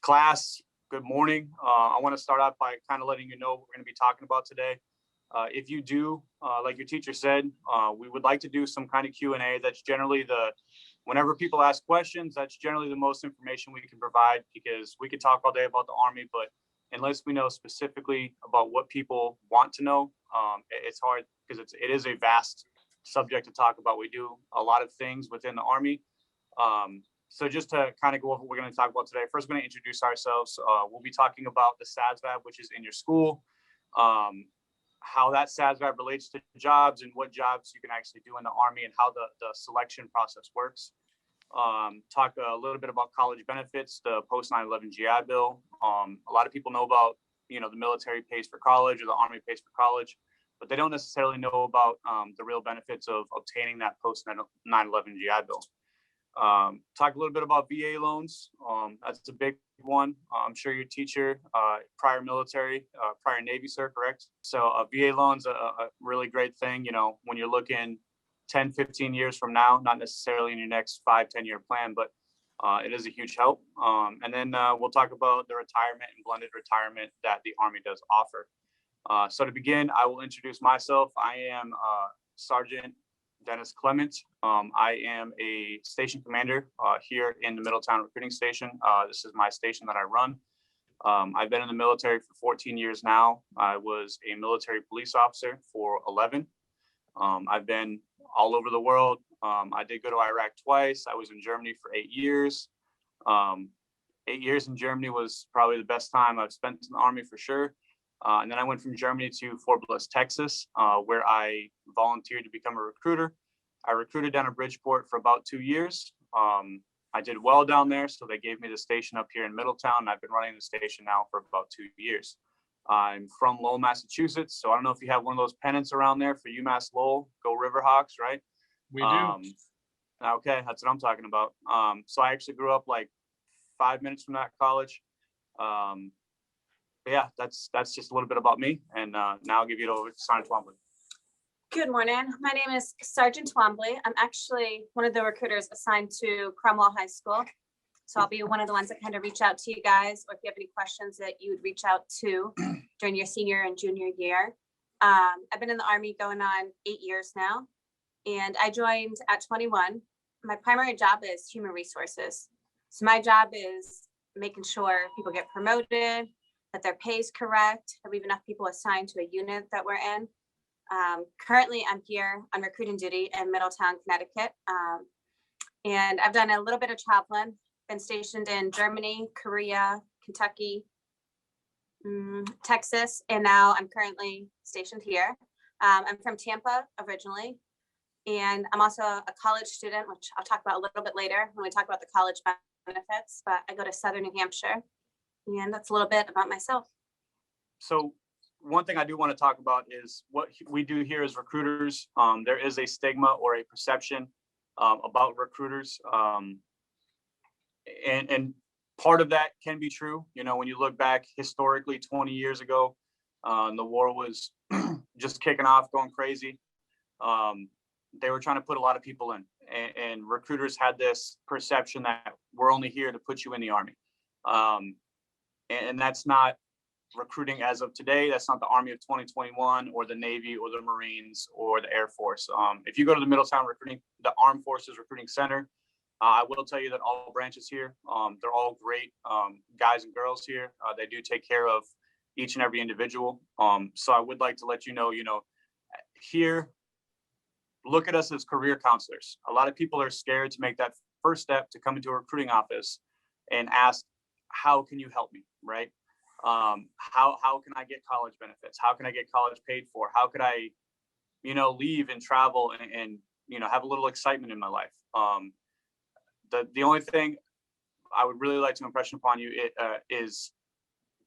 Class, good morning. I want to start out by kind of letting you know what we're going to be talking about today. If you do, like your teacher said, we would like to do some kind of Q&A. That's generally whenever people ask questions, that's generally the most information we can provide, because we could talk all day about the Army, but unless we know specifically about what people want to know, it's hard, because it is a vast subject to talk about. We do a lot of things within the Army. So just to kind of go over what we're going to talk about today, first we're going to introduce ourselves. We'll be talking about the SASVAB, which is in your school, how that SASVAB relates to jobs and what jobs you can actually do in the Army and how the selection process works. Talk a little bit about college benefits, the post 9/11 GI Bill. A lot of people know about, the military pays for college or the Army pays for college, but they don't necessarily know about the real benefits of obtaining that post 9/11 GI Bill. Talk a little bit about VA loans. That's a big one. I'm sure your teacher, prior military, prior Navy, sir, correct? So a VA loan's a really great thing, when you're looking 10, 15 years from now, not necessarily in your next 5-10-year plan, but it is a huge help. And then we'll talk about the retirement and blended retirement that the Army does offer. So to begin, I will introduce myself. I am Sergeant Dennis Clement. I am a station commander here in the Middletown Recruiting Station. This is my station that I run. I've been in the military for 14 years now. I was a military police officer for 11. I've been all over the world. I did go to Iraq twice. I was in Germany for 8 years. 8 years in Germany was probably the best time I've spent in the Army for sure. And then I went from Germany to Fort Bliss, Texas, where I volunteered to become a recruiter. I recruited down at Bridgeport for about 2 years. I did well down there, so they gave me the station up here in Middletown. I've been running the station now for about 2 years. I'm from Lowell, Massachusetts, so I don't know if you have one of those pennants around there for UMass Lowell. Go Riverhawks, right? We do. Okay, that's what I'm talking about. So I actually grew up like 5 minutes from that college. But yeah, that's just a little bit about me. And now I'll give you over to Sergeant Twombly. Good morning. My name is Sergeant Twombly. I'm actually one of the recruiters assigned to Cromwell High School. So I'll be one of the ones that kind of reach out to you guys, or if you have any questions that you would reach out to during your senior and junior year. I've been in the Army going on 8 years now, and I joined at 21. My primary job is human resources. So my job is making sure people get promoted, that their pay is correct, that we have enough people assigned to a unit that we're in. Currently, I'm here on recruiting duty in Middletown, Connecticut. And I've done a little bit of traveling, been stationed in Germany, Korea, Kentucky, Texas, and now I'm currently stationed here. I'm from Tampa originally, and I'm also a college student, which I'll talk about a little bit later when we talk about the college benefits, but I go to Southern New Hampshire. And that's a little bit about myself. So one thing I do want to talk about is what we do here as recruiters. There is a stigma or a perception about recruiters. And part of that can be true. When you look back historically 20 years ago, the war was just kicking off, going crazy. They were trying to put a lot of people in. And recruiters had this perception that we're only here to put you in the Army. And that's not recruiting as of today. That's not the Army of 2021 or the Navy or the Marines or the Air Force. If you go to the Middletown Recruiting, the Armed Forces Recruiting Center, I will tell you that all branches here, they're all great guys and girls here. They do take care of each and every individual. So I would like to let you know, here, look at us as career counselors. A lot of people are scared to make that first step to come into a recruiting office and ask, how can you help me, right? How can I get college benefits? How can I get college paid for? How could I, leave and travel and have a little excitement in my life? The only thing I would really like to impress upon you is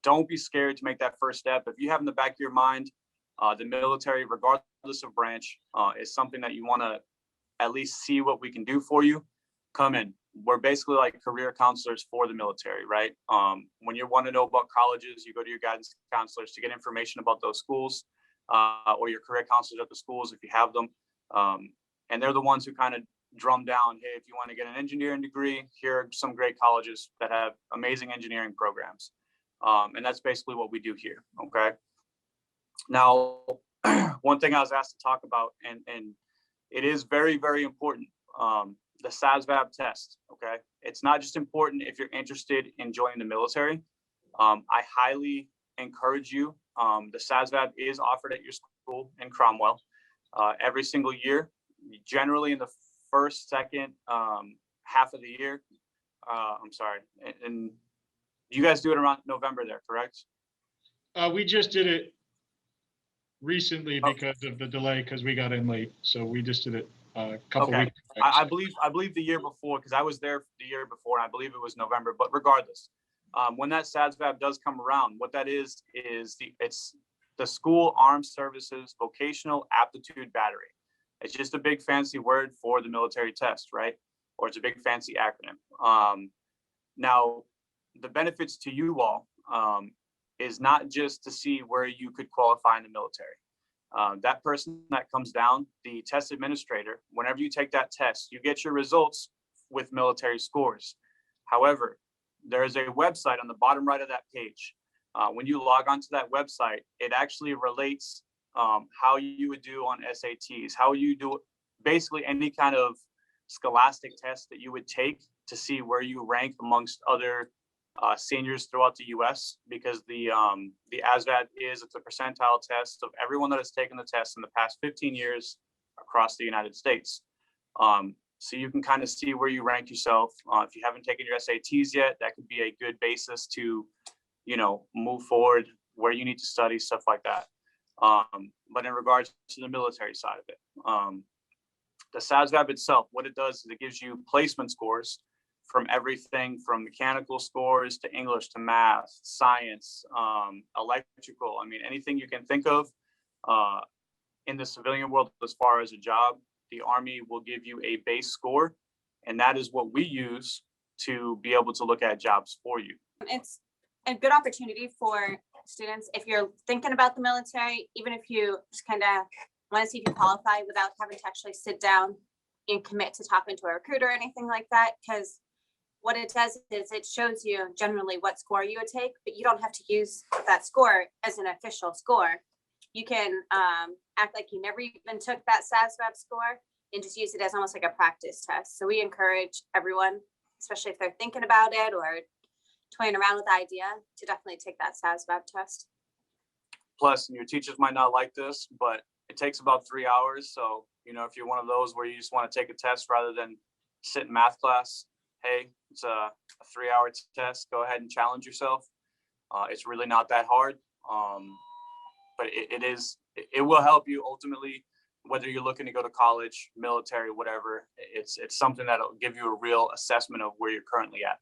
don't be scared to make that first step. If you have in the back of your mind, the military, regardless of branch, is something that you want to at least see what we can do for you, come in. We're basically like career counselors for the military, right? When you want to know about colleges, you go to your guidance counselors to get information about those schools, or your career counselors at the schools if you have them. And they're the ones who kind of drum down, hey, if you want to get an engineering degree, here are some great colleges that have amazing engineering programs. And that's basically what we do here. Okay. Now, one thing I was asked to talk about, and it is very, very important, the SASVAB test. Okay. It's not just important if you're interested in joining the military. I highly encourage you. The SASVAB is offered at your school in Cromwell every single year, generally in the first, second half of the year. I'm sorry. And you guys do it around November there, correct? We just did it recently because of the delay, because we got in late. So we just did it a couple Okay. weeks back. I believe the year before, because I was there the year before, and I believe it was November. But regardless, when that SASVAB does come around, what that is it's the School Armed Services Vocational Aptitude Battery. It's just a big fancy word for the military test, right? Or it's a big fancy acronym. Now, the benefits to you all is not just to see where you could qualify in the military. That person that comes down, the test administrator, whenever you take that test, you get your results with military scores. However, there is a website on the bottom right of that page. When you log onto that website, it actually relates how you would do on SATs, how you do basically any kind of scholastic test that you would take to see where you rank amongst other seniors throughout the U.S. because the ASVAB it's a percentile test of everyone that has taken the test in the past 15 years across the United States. So you can kind of see where you rank yourself. If you haven't taken your SATs yet, that could be a good basis to, move forward where you need to study, stuff like that. But in regards to the military side of it, the SASVAB itself, what it does is it gives you placement scores from everything from mechanical scores to English to math, science, electrical. I mean, anything you can think of in the civilian world as far as a job, the Army will give you a base score, and that is what we use to be able to look at jobs for you. It's a good opportunity for students if you're thinking about the military, even if you just kind of want to see if you qualify without having to actually sit down and commit to talking to a recruiter or anything like that. Because what it does is it shows you generally what score you would take, but you don't have to use that score as an official score. You can act like you never even took that SASVAB score and just use it as almost like a practice test. So we encourage everyone, especially if they're thinking about it or toying around with the idea, to definitely take that SASVAB test. Plus, your teachers might not like this, but it takes about 3 hours. So, if you're one of those where you just want to take a test rather than sit in math class, hey, it's a 3-hour test. Go ahead and challenge yourself. It's really not that hard. But it will help you ultimately, whether you're looking to go to college, military, whatever. It's something that'll give you a real assessment of where you're currently at.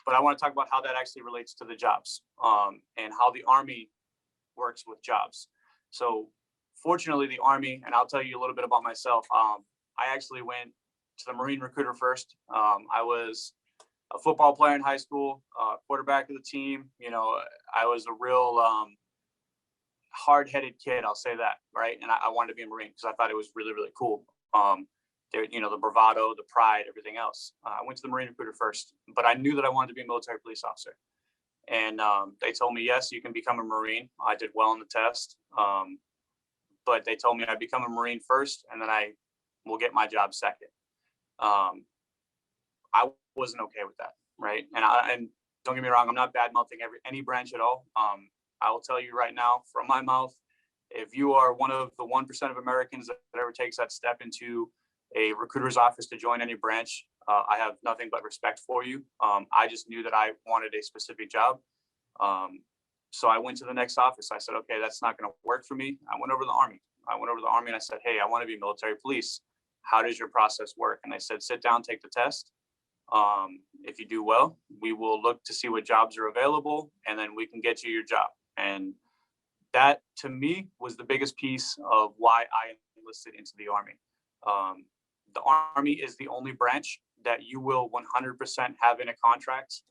But I want to talk about how that actually relates to the jobs and how the Army works with jobs. So fortunately, the Army, and I'll tell you a little bit about myself. I actually went to the Marine recruiter first. I was a football player in high school, quarterback of the team. I was a real hard-headed kid, I'll say that, right? And I wanted to be a Marine because I thought it was really, really cool. The bravado, the pride, everything else. I went to the Marine recruiter first, but I knew that I wanted to be a military police officer. And they told me, yes, you can become a Marine. I did well on the test. But they told me I'd become a Marine first, and then I will get my job second. I wasn't okay with that, right? And don't get me wrong, I'm not bad mouthing any branch at all. I will tell you right now, from my mouth, if you are one of the 1% of Americans that ever takes that step into a recruiter's office to join any branch, I have nothing but respect for you. I just knew that I wanted a specific job. So I went to the next office. I said, okay, that's not going to work for me. I went over to the Army. And I said, hey, I want to be military police. How does your process work? And they said, sit down, take the test. If you do well, we will look to see what jobs are available, and then we can get you your job. And that, to me, was the biggest piece of why I enlisted into the Army. The Army is the only branch that you will 100% have in a contract.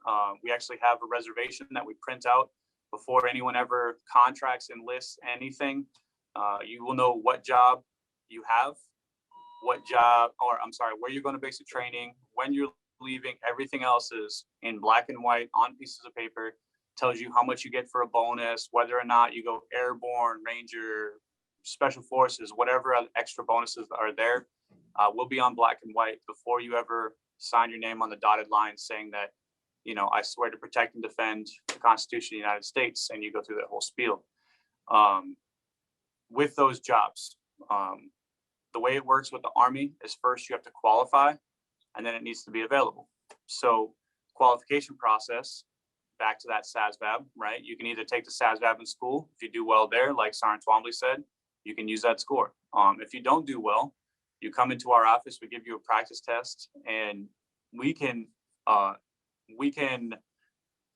We actually have a reservation that we print out before anyone ever contracts, enlists, anything. You will know what job you have where you're going to basic training, when you're leaving. Everything else is in black and white on pieces of paper, tells you how much you get for a bonus, whether or not you go airborne, ranger, special forces, whatever extra bonuses are there, will be on black and white before you ever sign your name on the dotted line saying that, I swear to protect and defend the Constitution of the United States, and you go through that whole spiel. With those jobs, the way it works with the Army is first you have to qualify, and then it needs to be available. So qualification process, back to that SASVAB, right? You can either take the SASVAB in school. If you do well there, like Sergeant Twombly said, you can use that score. If you don't do well, you come into our office, we give you a practice test, and we can,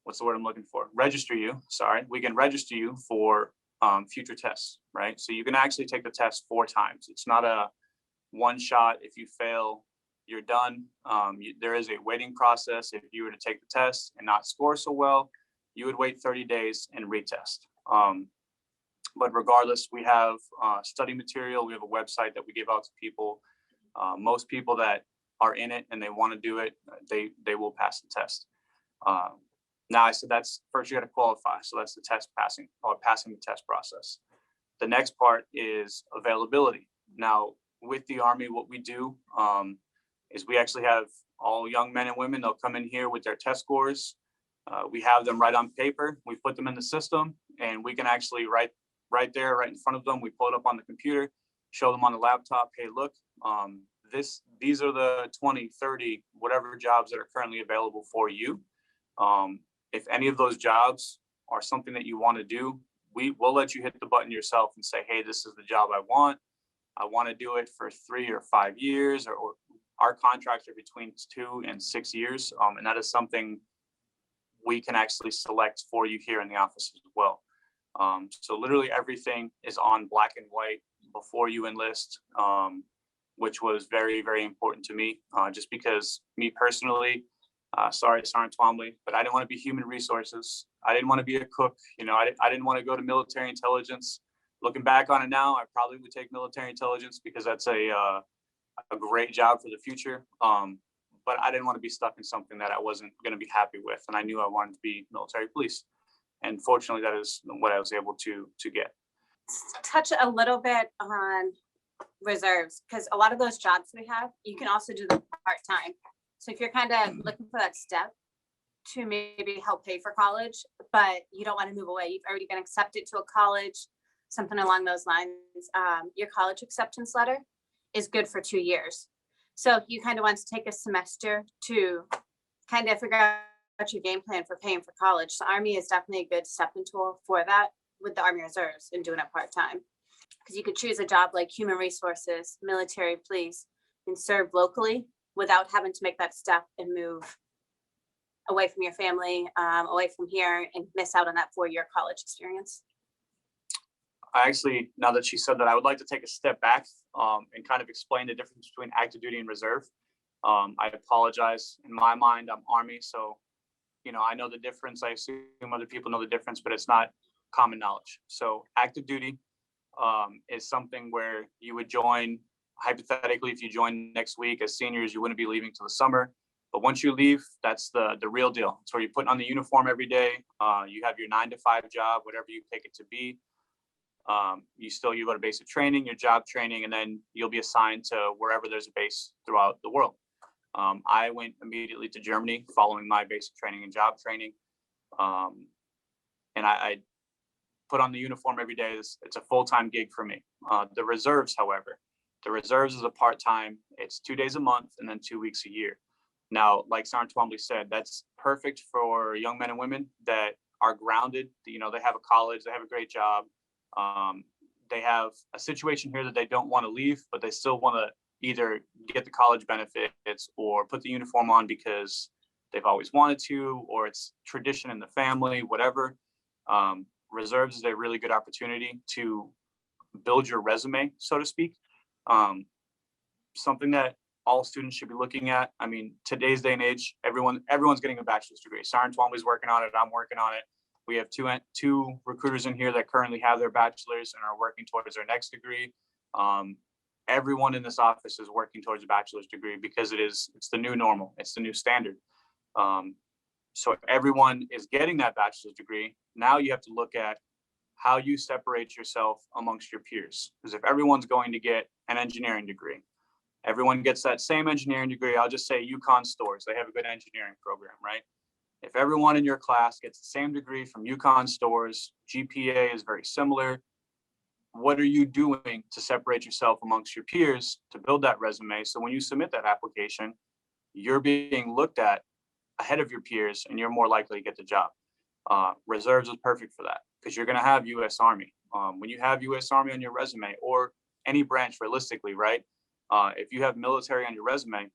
what's the word I'm looking for? Register you, sorry. We can register you for future tests, right? So you can actually take the test 4 times. It's not a one shot. If you fail, you're done. There is a waiting process. If you were to take the test and not score so well, you would wait 30 days and retest. But regardless, we have study material. We have a website that we give out to people. Most people that are in it and they want to do it, they will pass the test. Now, I said that's first you got to qualify. So that's the test passing the test process. The next part is availability. Now, with the Army, what we do is we actually have all young men and women. They'll come in here with their test scores. We have them right on paper. We put them in the system, and we can actually right there, right in front of them. We pull it up on the computer, show them on the laptop. Hey, look, these are the 20, 30, whatever jobs that are currently available for you. If any of those jobs are something that you want to do, we'll let you hit the button yourself and say, hey, this is the job I want. I want to do it for 3 or 5 years, or our contracts are between 2 and 6 years. And that is something we can actually select for you here in the office as well. So literally everything is on black and white before you enlist, which was very, very important to me, just because me personally, sorry, Sergeant Twombly, but I didn't want to be human resources. I didn't want to be a cook. I didn't want to go to military intelligence. Looking back on it now, I probably would take military intelligence because that's a great job for the future. But I didn't want to be stuck in something that I wasn't going to be happy with. And I knew I wanted to be military police. And fortunately, that is what I was able to get. Touch a little bit on reserves, because a lot of those jobs we have, you can also do them part-time. So if you're kind of looking for that step to maybe help pay for college, but you don't want to move away, you've already been accepted to a college, something along those lines, your college acceptance letter is good for 2 years. So if you kind of want to take a semester to kind of figure out your game plan for paying for college, the Army is definitely a good stepping tool for that with the Army Reserves and doing it part-time. Because you could choose a job like human resources, military, police, and serve locally without having to make that step and move away from your family, away from here, and miss out on that 4-year college experience. I actually, now that she said that, I would like to take a step back and kind of explain the difference between active duty and reserve. I apologize. In my mind, I'm Army, so I know the difference. I assume other people know the difference, but it's not common knowledge. So active duty is something where you would join, hypothetically, if you join next week as seniors, you wouldn't be leaving till the summer. But once you leave, that's the real deal. It's where you're putting on the uniform every day. You have your 9-to-5 job, whatever you take it to be. You go to basic training, your job training, and then you'll be assigned to wherever there's a base throughout the world. I went immediately to Germany following my basic training and job training. And I put on the uniform every day. It's a full-time gig for me. The reserves, however, is a part-time. It's 2 days a month and then 2 weeks a year. Now, like Sergeant Twombly said, that's perfect for young men and women that are grounded. They have a college, they have a great job. They have a situation here that they don't want to leave, but they still want to either get the college benefits or put the uniform on because they've always wanted to, or it's tradition in the family, whatever. Reserves is a really good opportunity to build your resume, so to speak. Something that all students should be looking at. I mean, today's day and age, everyone's getting a bachelor's degree. Sergeant Twombly's working on it. I'm working on it. We have two recruiters in here that currently have their bachelor's and are working towards their next degree. everyone in this office is working towards a bachelor's degree because it's the new normal. It's the new standard. So everyone is getting that bachelor's degree. Now you have to look at how you separate yourself amongst your peers. Because if everyone's going to get an engineering degree, everyone gets that same engineering degree. I'll just say UConn Stores. They have a good engineering program, right? If everyone in your class gets the same degree from UConn Stores, GPA is very similar. What are you doing to separate yourself amongst your peers to build that resume? So when you submit that application, you're being looked at ahead of your peers and you're more likely to get the job. Reserves is perfect for that because you're going to have U.S. Army. When you have U.S. Army on your resume or any branch realistically, right? If you have military on your resume,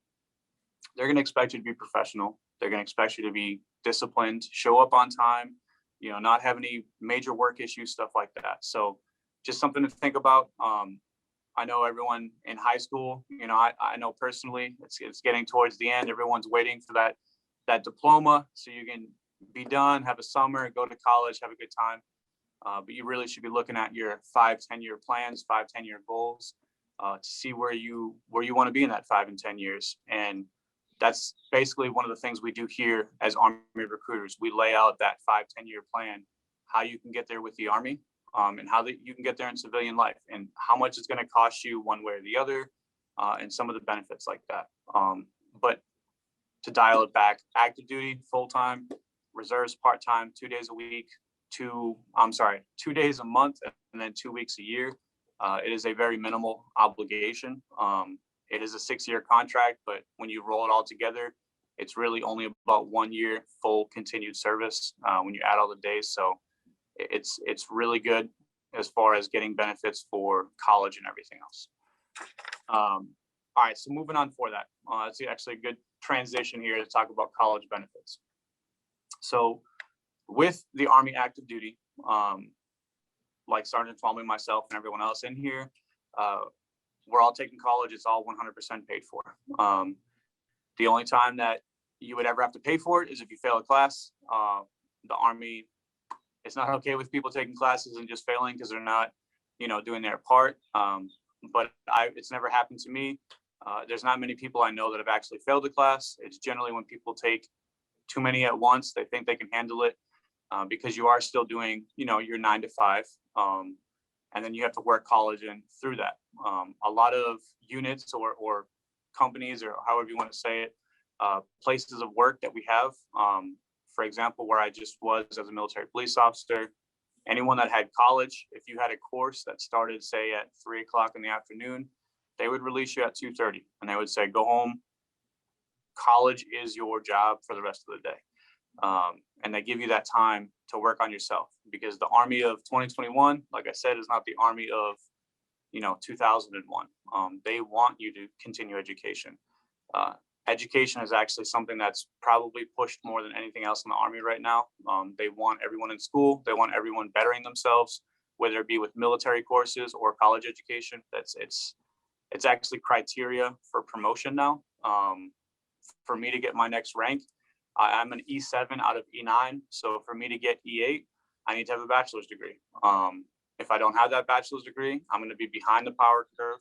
they're going to expect you to be professional. They're going to expect you to be disciplined, show up on time, not have any major work issues, stuff like that. So just something to think about. I know everyone in high school, I know personally it's getting towards the end. Everyone's waiting for that diploma so you can be done, have a summer, go to college, have a good time. But you really should be looking at your 5-10-year plans, 5-10-year goals to see where you want to be in that 5 and 10 years. And that's basically one of the things we do here as Army recruiters. We lay out that 5-10-year plan, how you can get there with the Army, and how you can get there in civilian life, and how much it's going to cost you one way or the other, and some of the benefits like that. But to dial it back, active duty full-time, reserves part-time, 2 days a week, 2 days a month, and then 2 weeks a year. It is a very minimal obligation. It is a 6-year contract, but when you roll it all together, it's really only about 1 year full continued service when you add all the days. So it's really good as far as getting benefits for college and everything else. All right, so moving on for that. It's actually a good transition here to talk about college benefits. So with the Army active duty, like Sergeant Twombly, myself, and everyone else in here, we're all taking college. It's all 100% paid for. The only time that you would ever have to pay for it is if you fail a class. The Army, it's not okay with people taking classes and just failing because they're not, doing their part. But it's never happened to me. There's not many people I know that have actually failed a class. It's generally when people take too many at once, they think they can handle it because you are still doing, your 9 to 5. And then you have to work college in through that. A lot of units or companies, or however you want to say it, places of work that we have, for example, where I just was as a military police officer, anyone that had college, if you had a course that started, say, at 3 o'clock in the afternoon, they would release you at 2:30 and they would say, go home. College is your job for the rest of the day. And they give you that time to work on yourself, because the Army of 2021, like I said, is not the Army of 2001. They want you to continue education. Education is actually something that's probably pushed more than anything else in the Army right now. They want everyone in school. They want everyone bettering themselves, whether it be with military courses or college education. It's actually criteria for promotion now. For me to get my next rank, I'm an E7 out of E9. So for me to get E8, I need to have a bachelor's degree. If I don't have that bachelor's degree, I'm going to be behind the power curve,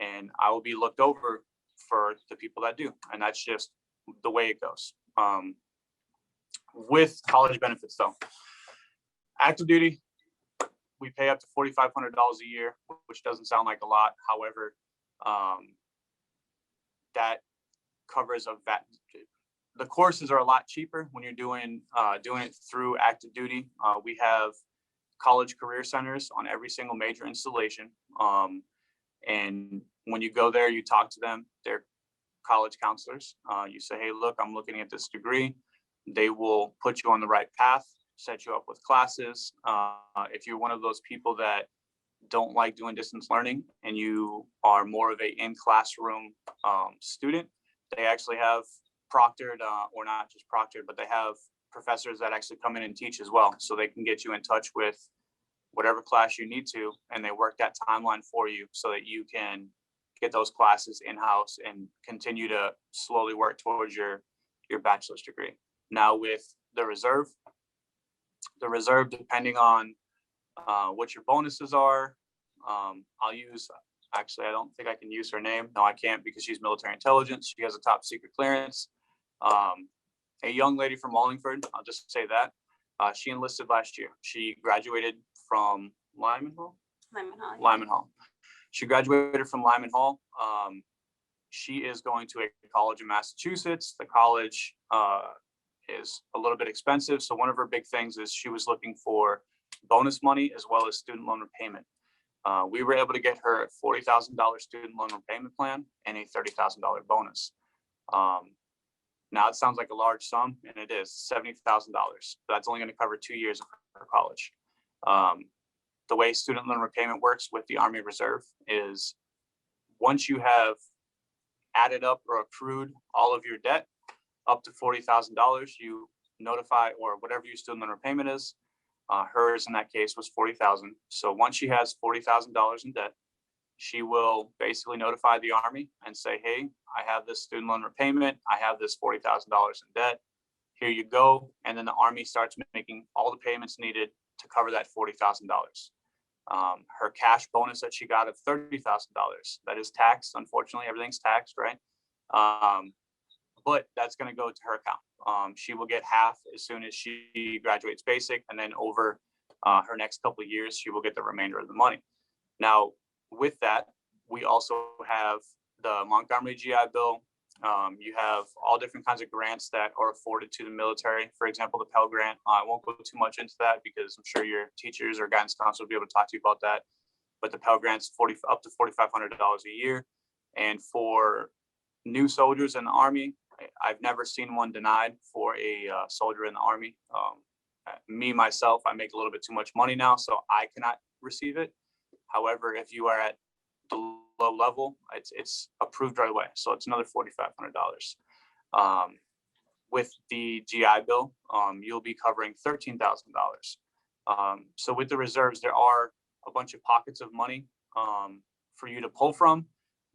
and I will be looked over for the people that do. And that's just the way it goes. With college benefits though, active duty, we pay up to $4,500 a year, which doesn't sound like a lot. However, that covers of that. The courses are a lot cheaper when you're doing it through active duty. We have college career centers on every single major installation. And when you go there, you talk to them. They're college counselors. You say, hey, look, I'm looking at this degree. They will put you on the right path, set you up with classes. If you're one of those people that don't like doing distance learning and you are more of a in-classroom student, they actually have proctored, or not just proctored, but they have professors that actually come in and teach as well. So they can get you in touch with whatever class you need to, and they work that timeline for you so that you can get those classes in-house and continue to slowly work towards your bachelor's degree. Now with the reserve, depending on what your bonuses are, I'll use Actually, I don't think I can use her name. No, I can't because she's military intelligence. She has a top secret clearance. A young lady from Wallingford, I'll just say that. She enlisted last year. She graduated from Lyman Hall. Lyman Hall. She graduated from Lyman Hall. She is going to a college in Massachusetts. The college is a little bit expensive. So one of her big things is she was looking for bonus money as well as student loan repayment. We were able to get her a $40,000 student loan repayment plan and a $30,000 bonus. Now it sounds like a large sum, and it is $70,000. That's only going to cover 2 years of her college. The way student loan repayment works with the Army Reserve is once you have added up or accrued all of your debt up to $40,000, you notify, or whatever your student loan repayment is. Hers in that case was $40,000. So once she has $40,000 in debt, she will basically notify the Army and say, hey, I have this student loan repayment. I have this $40,000 in debt. Here you go. And then the Army starts making all the payments needed to cover that $40,000. Her cash bonus that she got of $30,000, that is taxed. Unfortunately, everything's taxed, right? But that's going to go to her account. She will get half as soon as she graduates basic, and then over her next couple of years, she will get the remainder of the money. Now, with that, we also have the Montgomery GI Bill. You have all different kinds of grants that are afforded to the military. For example, the Pell Grant. I won't go too much into that because I'm sure your teachers or guidance counselor will be able to talk to you about that. But the Pell Grant's up to $4,500 a year. And for new soldiers in the Army, I've never seen one denied for a soldier in the Army. Me, myself, I make a little bit too much money now, so I cannot receive it. However, if you are at the low level, it's approved right away. So it's another $4,500. With the GI Bill, you'll be covering $13,000. So with the reserves, there are a bunch of pockets of money for you to pull from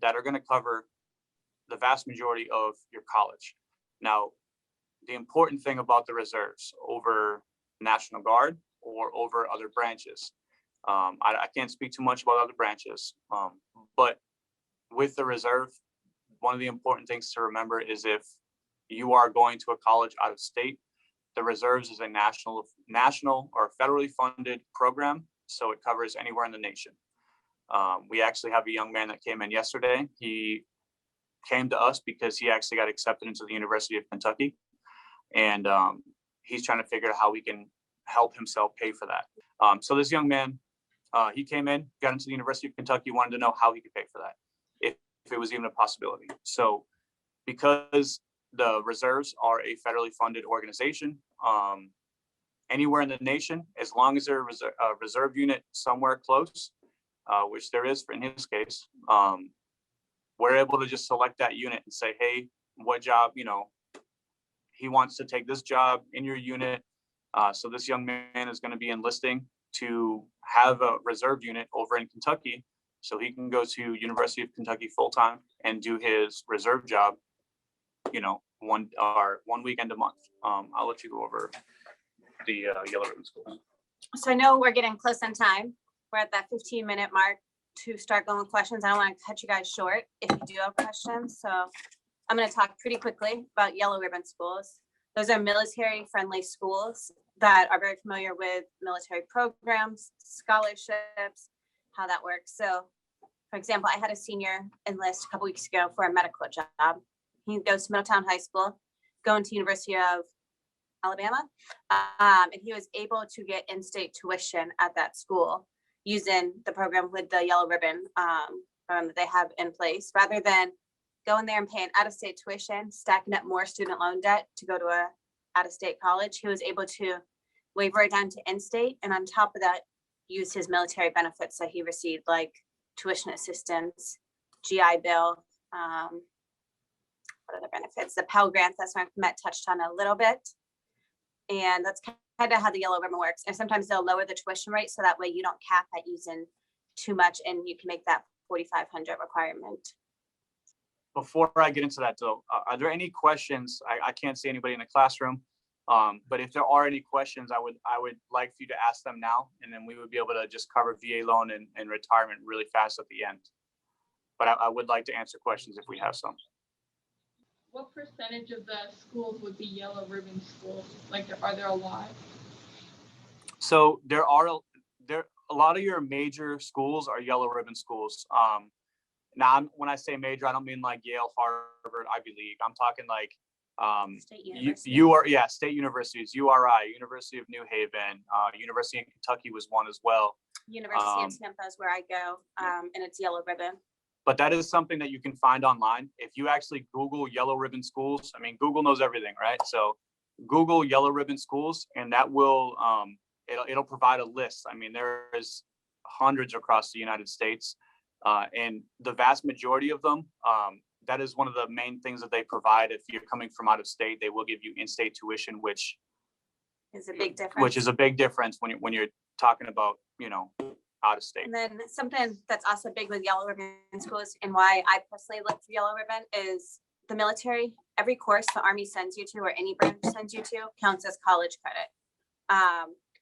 that are going to cover the vast majority of your college. Now, the important thing about the reserves over National Guard or over other branches, I can't speak too much about other branches, but with the reserve, one of the important things to remember is if you are going to a college out of state, the reserves is a national or federally funded program, so it covers anywhere in the nation. We actually have a young man that came in yesterday. He came to us because he actually got accepted into the University of Kentucky, and he's trying to figure out how we can help himself pay for that. So this young man, he came in, got into the University of Kentucky, wanted to know how he could pay for that, if it was even a possibility. So because the reserves are a federally funded organization, anywhere in the nation, as long as there's a reserve unit somewhere close, which there is in his case, we're able to just select that unit and say, hey, what job, he wants to take this job in your unit. So this young man is going to be enlisting to have a reserve unit over in Kentucky, so he can go to University of Kentucky full-time and do his reserve job, one weekend a month. I'll let you go over the Yellow Ribbon Schools. So I know we're getting close on time. We're at that 15-minute mark to start going with questions. I don't want to cut you guys short if you do have questions. So I'm going to talk pretty quickly about Yellow Ribbon Schools. Those are military-friendly schools that are very familiar with military programs, scholarships, how that works. So, for example, I had a senior enlist a couple weeks ago for a medical job. He goes to Middletown High School, going to University of Alabama, and he was able to get in-state tuition at that school using the program with the Yellow Ribbon that they have in place, rather than going there and paying out-of-state tuition, stacking up more student loan debt to go to a out-of-state college. He was able to waiver it down to in-state, and on top of that, use his military benefits that he received, like tuition assistance, GI Bill, what other benefits? The Pell Grant, that's what Matt touched on a little bit. And that's kind of how the Yellow Ribbon works. And sometimes they'll lower the tuition rate so that way you don't cap at using too much and you can make that 4,500 requirement. Before I get into that though, are there any questions? I can't see anybody in the classroom, but if there are any questions, I would like for you to ask them now, and then we would be able to just cover VA loan and retirement really fast at the end. but I would like to answer questions if we have some. What percentage of the schools would be yellow ribbon schools? Like, are there a lot? So there are a lot of your major schools are yellow ribbon schools. Now, when I say major, I don't mean like Yale, Harvard, Ivy League. I'm talking like State university. state universities, URI, University of New Haven, University in Kentucky was one as well. University of Tampa is where I go, and it's yellow ribbon. But that is something that you can find online. If you actually Google yellow ribbon schools, I mean, Google knows everything, right? So Google yellow ribbon schools, and that will, it'll provide a list. I mean, there's hundreds across the United States, and the vast majority of them, that is one of the main things that they provide. If you're coming from out of state, they will give you in-state tuition, which Is a big difference. is a big difference when you're talking about, out of state. And then something that's also big with yellow ribbon schools and why I personally look for yellow ribbon is the military. Every course the Army sends you to or any branch sends you to counts as college credit.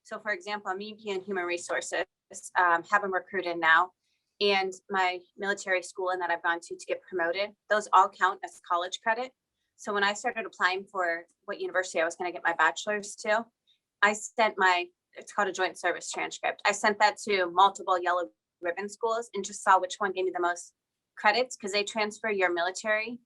So for example, me being human resources, having recruited now, and my military school and that I've gone to get promoted, those all count as college credit. So when I started applying for what university I was going to get my bachelor's to, I sent it's called a joint service transcript. I sent that to multiple yellow ribbon schools and just saw which one gave me the most credits, because they transfer your military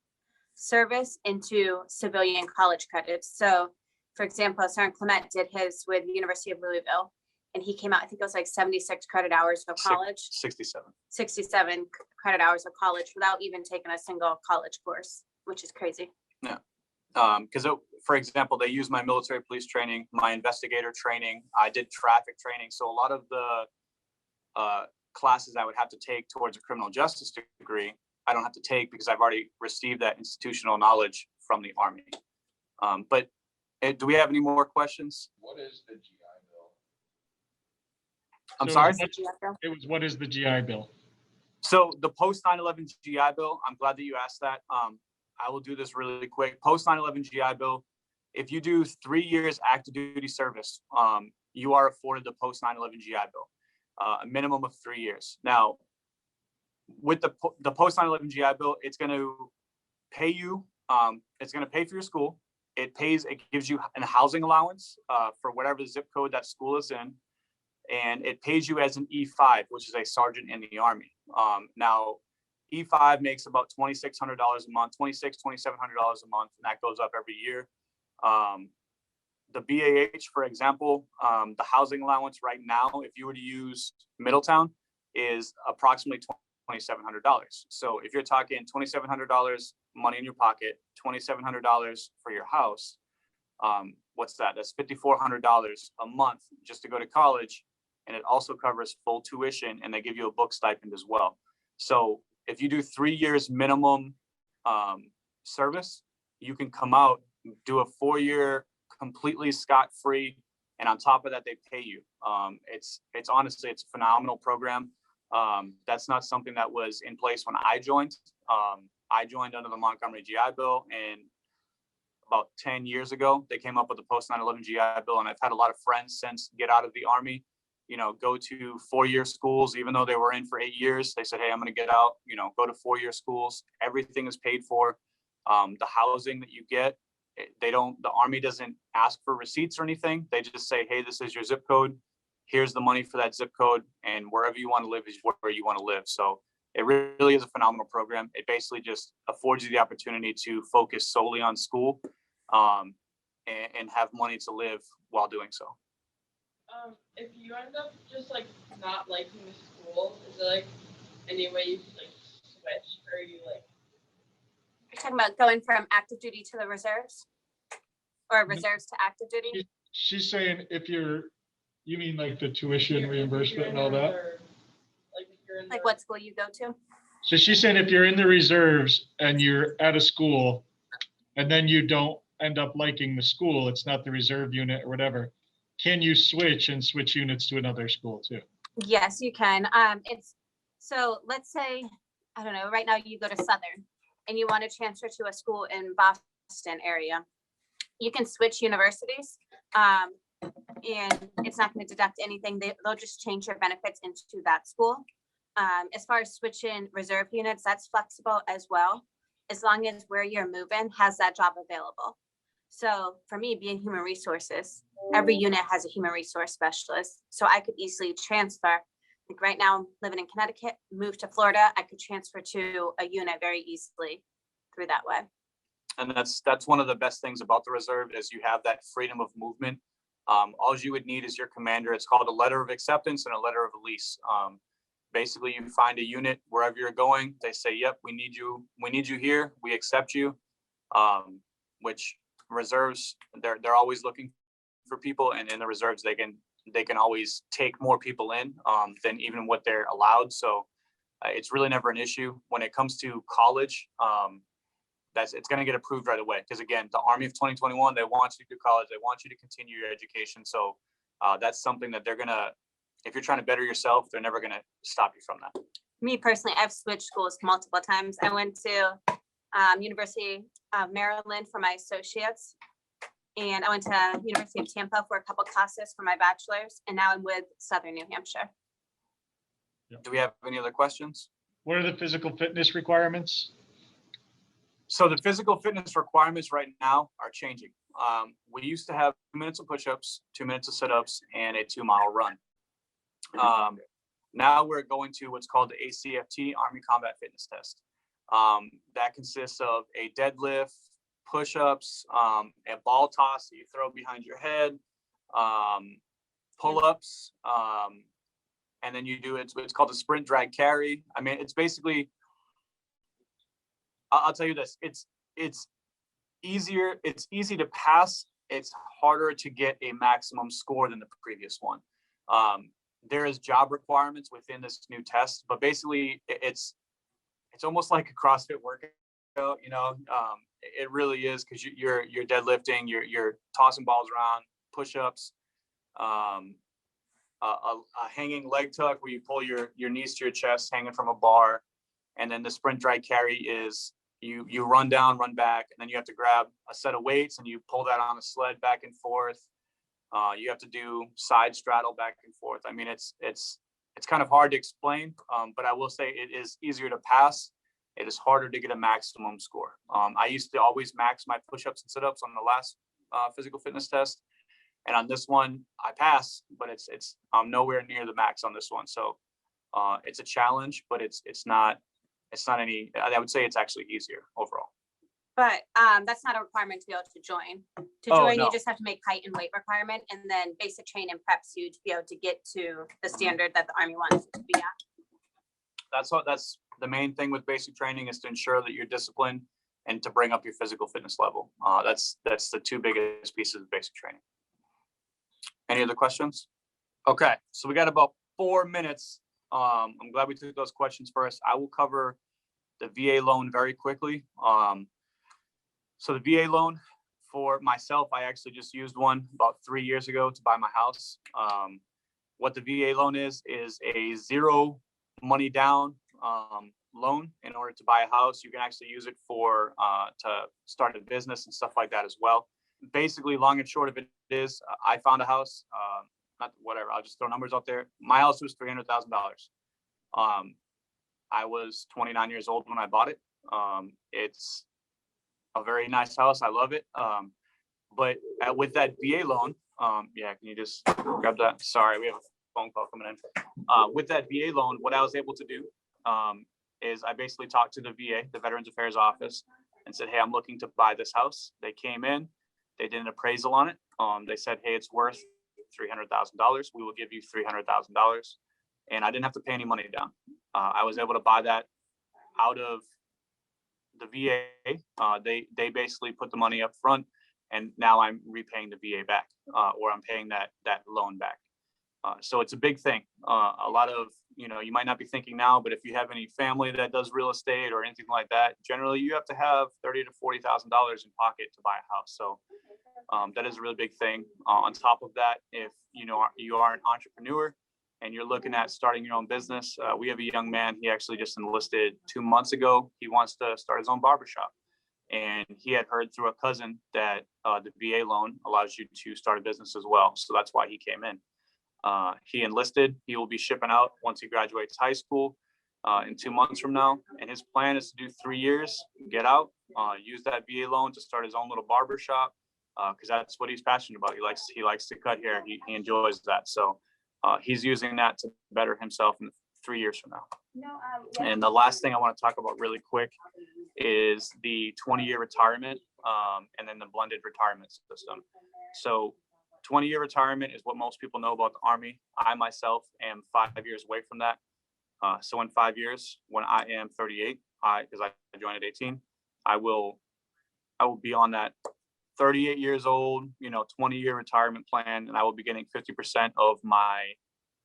service into civilian college credits. So for example, Sergeant Clement did his with the University of Louisville, and he came out, I think it was like 76 credit hours of college, 67 credit hours of college without even taking a single college course, which is crazy. Yeah. Because for example, they use my military police training, my investigator training. I did traffic training. So a lot of the classes I would have to take towards a criminal justice degree, I don't have to take because I've already received that institutional knowledge from the Army. But do we have any more questions? What is the GI Bill? I'm So sorry? It was, what is the GI Bill? So the post 9/11 GI Bill, I'm glad that you asked that. I will do this really quick. Post 9/11 GI Bill, if you do 3 years active duty service, you are afforded the post 9/11 GI Bill, a minimum of 3 years. Now, with the post 9/11 GI Bill, it's going to pay you. It's going to pay for your school. It gives you a housing allowance for whatever zip code that school is in, and it pays you as an E5, which is a sergeant in the Army. Now, E5 makes about $2,600 a month, $2,700 a month, and that goes up every year. The BAH, for example, the housing allowance right now, if you were to use Middletown, is approximately $2,700. So if you're talking $2,700 money in your pocket, $2,700 for your house, what's that? That's $5,400 a month just to go to college. And it also covers full tuition, and they give you a book stipend as well. So if you do 3 years minimum service, you can come out, do a 4-year completely scot-free, and on top of that, they pay you. It's honestly, it's a phenomenal program. That's not something that was in place when I joined. I joined under the Montgomery GI Bill, and about 10 years ago, they came up with the post 9/11 GI Bill, and I've had a lot of friends since get out of the Army, go to 4-year schools, even though they were in for 8 years. They said, hey, I'm going to get out, go to 4-year schools. Everything is paid for. The housing that you get, the Army doesn't ask for receipts or anything. They just say, hey, this is your zip code. Here's the money for that zip code, and wherever you want to live is where you want to live. So it really is a phenomenal program. It basically just affords you the opportunity to focus solely on school, and have money to live while doing so. If you end up just like not liking the school, is there like any way you like switch, or you like? You're talking about going from active duty to the reserves, or reserves to active duty? She's saying you mean like the tuition if you're reimbursement in and all the that? reserve, like if you're in Like the- what school you go to? So she's saying if you're in the reserves and you're at a school and then you don't end up liking the school, it's not the reserve unit or whatever, can you switch units to another school too? Yes, you can. So let's say, I don't know, right now you go to Southern and you want to transfer to a school in Boston area. You can switch universities, and it's not going to deduct anything. They'll just change your benefits into that school. As far as switching reserve units, that's flexible as well, as long as where you're moving has that job available. So for me, being human resources, every unit has a human resource specialist, so I could easily transfer. Like right now, I'm living in Connecticut, move to Florida, I could transfer to a unit very easily through that way. And that's one of the best things about the reserve is you have that freedom of movement. All you would need is your commander. It's called a letter of acceptance and a letter of release. Basically, you find a unit wherever you're going. They say, "Yep, we need you here. We accept you." Which reserves, they're always looking for people, and in the reserves, they can always take more people in than even what they're allowed. So it's really never an issue when it comes to college. It's going to get approved right away. Because again, the Army of 2021, they want you to do college. They want you to continue your education. So that's something that they're going to, if you're trying to better yourself, they're never going to stop you from that. Me personally, I've switched schools multiple times. I went to University of Maryland for my associates, and I went to University of Tampa for a couple classes for my bachelor's, and now I'm with Southern New Hampshire. Do we have any other questions? What are the physical fitness requirements? So the physical fitness requirements right now are changing. We used to have 2 minutes of push-ups, 2 minutes of sit-ups, and a 2-mile run. Now we're going to what's called the ACFT, Army Combat Fitness Test. That consists of a deadlift, push-ups, a ball toss that you throw behind your head, pull-ups, and then you do it's called a sprint drag carry. I mean, it's basically, I'll tell you this, it's easier, it's easy to pass. It's harder to get a maximum score than the previous one. There is job requirements within this new test, but basically it's almost like a CrossFit workout, it really is, because you're deadlifting, you're tossing balls around, push-ups, a hanging leg tuck where you pull your knees to your chest hanging from a bar. And then the sprint drag carry is you run down, run back, and then you have to grab a set of weights and you pull that on a sled back and forth. You have to do side straddle back and forth. I mean, it's kind of hard to explain, but I will say it is easier to pass. It is harder to get a maximum score. I used to always max my push-ups and sit-ups on the last physical fitness test. And on this one, I pass, but I'm nowhere near the max on this one. So it's a challenge, but it's not any, I would say it's actually easier overall. But that's not a requirement to be able to join. To Oh, join, no. you just have to make height and weight requirement, and then basic training preps you to be able to get to the standard that the Army wants you to be at. That's the main thing with basic training, is to ensure that you're disciplined and to bring up your physical fitness level. That's the 2 biggest pieces of basic training. Any other questions? Okay, so we got about 4 minutes. I'm glad we took those questions first. I will cover the VA loan very quickly. So the VA loan for myself, I actually just used one about 3 years ago to buy my house. What the VA loan is a 0 money down loan in order to buy a house. You can actually use it for to start a business and stuff like that as well. Basically, long and short of it is, I found a house. I'll just throw numbers out there. My house was $300,000. I was 29 years old when I bought it. It's a very nice house. I love it. But with that VA loan, can you just grab that? Sorry, we have a phone call coming in. With that VA loan, what I was able to do is I basically talked to the VA, the Veterans Affairs Office, and said, hey, I'm looking to buy this house. They came in, they did an appraisal on it. They said, hey, it's worth $300,000. We will give you $300,000. And I didn't have to pay any money down. I was able to buy that out of the VA. They basically put the money up front, and now I'm repaying the VA back, or I'm paying that loan back. So it's a big thing. A lot of, you might not be thinking now, but if you have any family that does real estate or anything like that, generally you have to have $30,000 to $40,000 in pocket to buy a house. So that is a really big thing. On top of that, if you are an entrepreneur and you're looking at starting your own business, we have a young man. He actually just enlisted 2 months ago. He wants to start his own barbershop, and he had heard through a cousin that the VA loan allows you to start a business as well. So that's why he came in. He enlisted. He will be shipping out once he graduates high school in 2 months from now. And his plan is to do 3 years, get out, use that VA loan to start his own little barber shop, because that's what he's passionate about. He likes to cut hair. He enjoys that. So he's using that to better himself in 3 years from now. And the last thing I want to talk about really quick is the 20-year retirement, and then the blended retirement system. So 20-year retirement is what most people know about the Army. I myself am 5 years away from that. So in 5 years, when I am 38, because I joined at 18, I will be on that 38 years old, 20-year retirement plan, and I will be getting 50% of my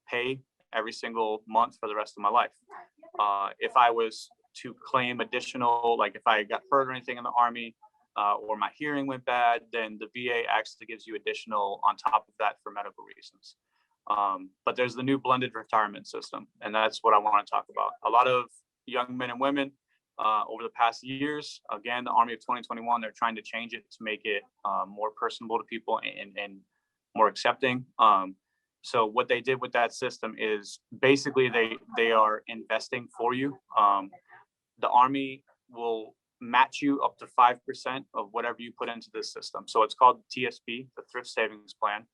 pay every single month for the rest of my life. If I was to claim additional, like if I got hurt or anything in the Army, or my hearing went bad, then the VA actually gives you additional on top of that for medical reasons. But there's the new blended retirement system, and that's what I want to talk about. A lot of young men and women over the past years, again, the Army of 2021, they're trying to change it to make it more personable to people and more accepting. So what they did with that system is basically they are investing for you. The Army will match you up to 5% of whatever you put into this system. So it's called TSP, the Thrift Savings Plan.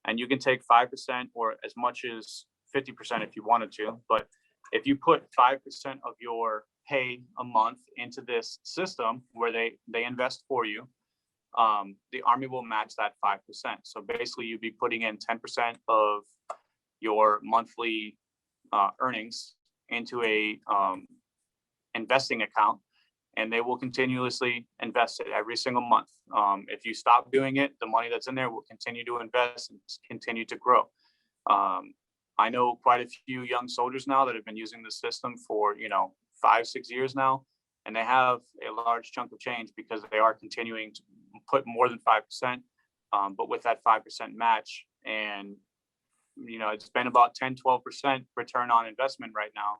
And you can take 5% or as much as 50% if you wanted to. But if you put 5% of your pay a month into this system where they invest for you, the Army will match that 5%. So basically you'd be putting in 10% of your monthly earnings into a investing account, and they will continuously invest it every single month. If you stop doing it, the money that's in there will continue to invest and continue to grow. I know quite a few young soldiers now that have been using the system for 5-6 years now, and they have a large chunk of change because they are continuing to put more than 5%, but with that 5% match. And it's been about 10-12% return on investment right now.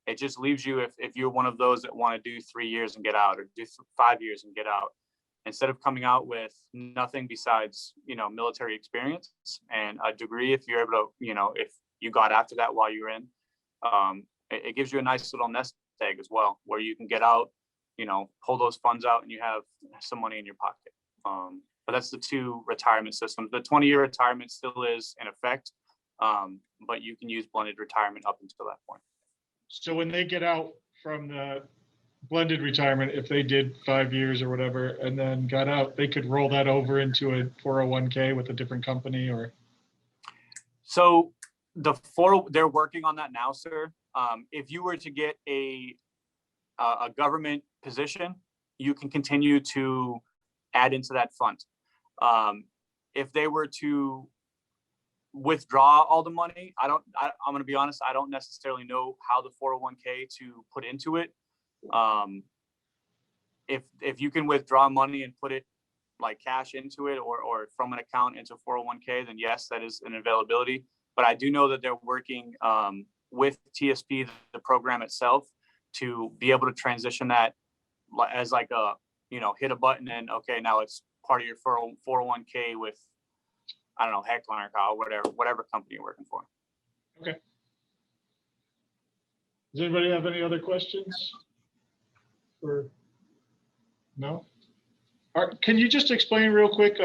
It just leaves you, if you're one of those that want to do 3 years and get out, or do 5 years and get out, instead of coming out with nothing besides military experience and a degree, if you're able to, if you got after that while you're in, it gives you a nice little nest egg as well, where you can get out, pull those funds out, and you have some money in your pocket. But that's the two retirement systems. The 20-year retirement still is in effect, but you can use blended retirement up until that point. So when they get out from the blended retirement, if they did 5 years or whatever, and then got out, they could roll that over into a 401k with a different company, or? So they're working on that now, sir. If you were to get a government position, you can continue to add into that fund. If they were to withdraw all the money, I'm going to be honest, I don't necessarily know how the 401k to put into it. If you can withdraw money and put it like cash into it, or from an account into 401k, then yes, that is an availability. But I do know that they're working with TSP, the program itself, to be able to transition that as like a, hit a button and okay, now it's part of your 401k with, I don't know, Heckler & Koch, whatever company you're working for. Okay. Does anybody have any other questions? Or no? All right, can you just explain real quick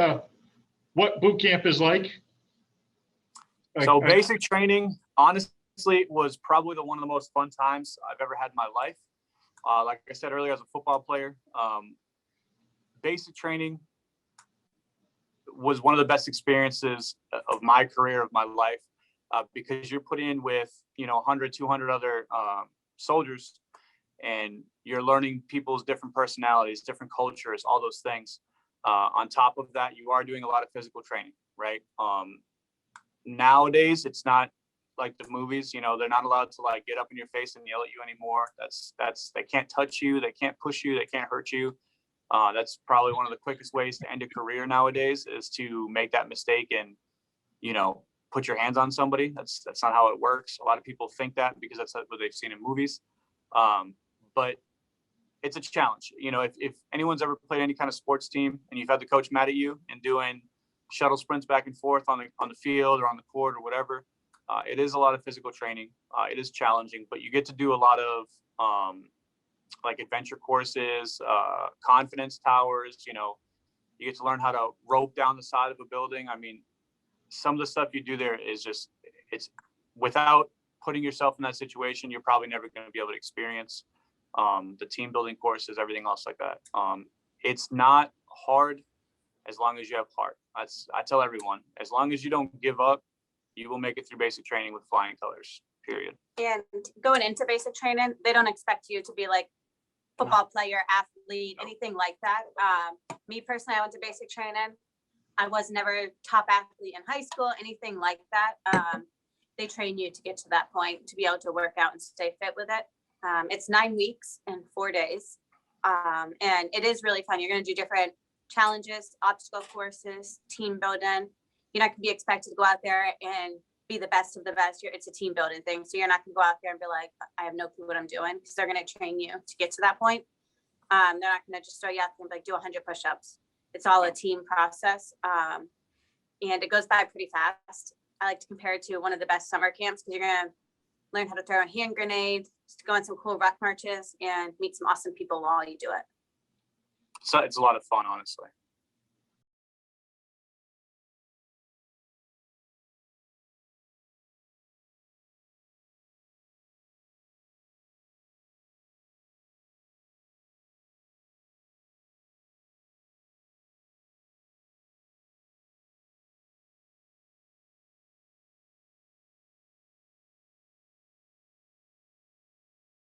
what boot camp is like? So basic training, honestly, was probably one of the most fun times I've ever had in my life. Like I said earlier, as a football player, basic training was one of the best experiences of my career, of my life, because you're put in with 100, 200 other soldiers, and you're learning people's different personalities, different cultures, all those things. On top of that, you are doing a lot of physical training, right? Nowadays, it's not like the movies. They're not allowed to like get up in your face and yell at you anymore. They can't touch you, they can't push you, they can't hurt you. That's probably one of the quickest ways to end a career nowadays, is to make that mistake and put your hands on somebody. That's not how it works. A lot of people think that because that's what they've seen in movies. But it's a challenge. If anyone's ever played any kind of sports team and you've had the coach mad at you and doing shuttle sprints back and forth on the field or on the court or whatever. It is a lot of physical training. It is challenging, but you get to do a lot of like adventure courses, confidence towers. You know, you get to learn how to rope down the side of a building. I mean, some of the stuff you do there is just, it's without putting yourself in that situation, you're probably never going to be able to experience the team building courses, everything else like that. It's not hard as long as you have heart. I tell everyone, as long as you don't give up, you will make it through basic training with flying colors, period. And going into basic training, they don't expect you to be like football player, athlete, anything like that. Me personally, I went to basic training. I was never top athlete in high school, anything like that. They train you to get to that point, to be able to work out and stay fit with it. It's 9 weeks and 4 days. And it is really fun. You're going to do different challenges, obstacle courses, team building. You're not going to be expected to go out there and be the best of the best. It's a team building thing. So you're not going to go out there and be like, I have no clue what I'm doing, because they're going to train you to get to that point. They're not going to just throw you out there and be like, do 100 push-ups. It's all a team process. And it goes by pretty fast. I like to compare it to one of the best summer camps, because you're going to learn how to throw a hand grenade, go on some cool rock marches, and meet some awesome people while you do it. So it's a lot of fun, honestly.